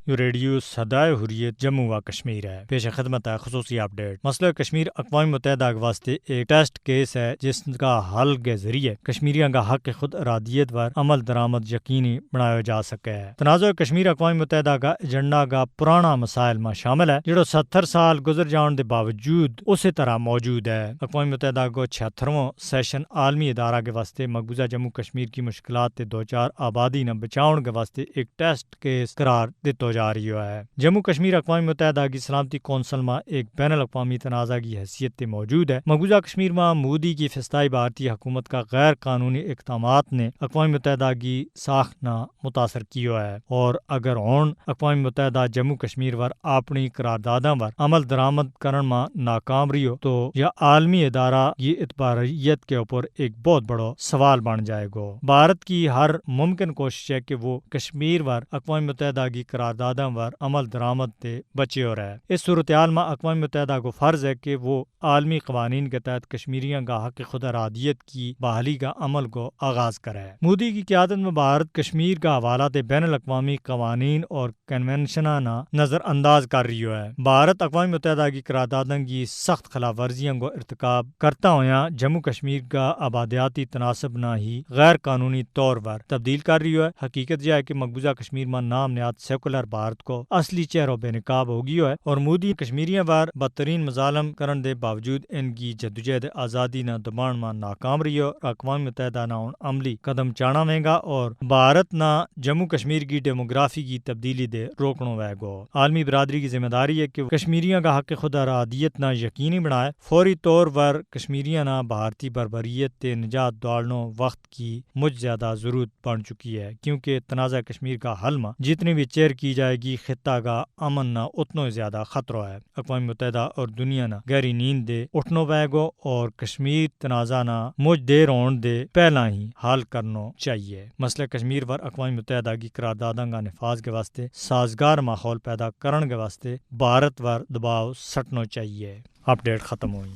You radio صدائے حریت جموں و کشمیر ہے۔ پیش خدمت ہے خصوصی اپ ڈیٹ۔ مسئلہ کشمیر اقوام متحدہ کے واسطے ایک ٹیسٹ کیس ہے جس کا حل کے ذریعے کشمیریوں کا حق خود ارادیت پر عمل درآمد یقینی بنایا جا سکے ہے۔ تنازع کشمیر اقوام متحدہ کا ایجنڈا کا پرانا مسائل میں شامل ہے جڑو 70 سال گزر جان دے باوجود اسی طرح موجود ہے۔ اقوام متحدہ کو 76واں سیشن عالمی ادارہ کے واسطے مقبوضہ جموں کشمیر کی مشکلات تے دو چار آبادی نہ بچاؤن کے واسطے ایک ٹیسٹ کیس قرار دیتا جا رہی ہے۔ جموں کشمیر اقوام متحدہ کی سلامتی کونسل میں ایک بین الاقوامی تنازع کی حیثیت تے موجود ہے۔ مقبوضہ کشمیر میں مودی کی فسطائی بھارتی حکومت کا غیر قانونی اقدامات نے اقوام متحدہ کی ساخت نہ متاثر کیا ہے، اور اگر ہون اقوام متحدہ جموں کشمیر پر اپنی قرارداداں پر عمل درآمد کرن میں ناکام رہی ہو تو یہ عالمی ادارہ کی اعتباریت کے اوپر ایک بہت بڑا سوال بن جائے گا۔ بھارت کی ہر ممکن کوشش ہے کہ وہ کشمیر پر اقوام متحدہ کی قرارداداں پر عمل درآمد تے بچے ہو رہا ہے۔ اس صورتحال میں اقوام متحدہ کو فرض ہے کہ وہ عالمی قوانین کے تحت کشمیریوں کا حق خود ارادیت کی بحالی کا عمل کو آغاز کرے۔ مودی کی قیادت میں بھارت کشمیر کا حوالہ تے بین الاقوامی قوانین اور کنونشناں نظر انداز کر رہی ہے۔ بھارت اقوام متحدہ کی قراردادوں کی سخت خلاف ورزیوں کو ارتکاب کرتا ہوا جموں کشمیر کا آبادیاتی تناسب نہ ہی غیر قانونی طور پر تبدیل کر رہی ہے۔ حقیقت یہ ہے کہ مقبوضہ کشمیر میں نام نہاد سیکولر بھارت کو اصلی چہروں بے نقاب ہو گیا ہے، اور مودی کشمیریوں پر بدترین مظالم کرن دے باوجود ان کی جدوجہد آزادی نہ دبان میں ناکام رہی ہے، اور اقوام متحدہ نہ عملی قدم چانا مہنگا اور بھارت نہ جموں کشمیر کی ڈیموگرافی کی تبدیلی دے روکنا وے گو۔ عالمی برادری کی ذمہ داری ہے کہ کشمیریوں کا حق خود ارادیت نہ یقینی بنائے۔ فوری طور پر کشمیریوں نہ بھارتی بربریت تے نجات دوڑنوں وقت کی مجھ زیادہ ضرورت بن چکی ہے، کیونکہ تنازع کشمیر کا حل میں جتنی بھی چیر کی جائے گی خطہ کا امن نہ اتنا ہی زیادہ خطرہ ہے۔ اقوام متحدہ اور دنیا نہ گہری نیند دے اٹھنو پائے گو، اور کشمیر تنازع نہ مجھ دیر ہون دے پہلا ہی حل کرنا چاہیے۔ مسئلہ کشمیر پر اقوام متحدہ کی قراردادوں کا نفاذ کے واسطے سازگار ماحول پیدا کرن کے واسطے بھارت پر دباؤ سٹنا چاہیے۔ اپ ڈیٹ ختم ہوئی۔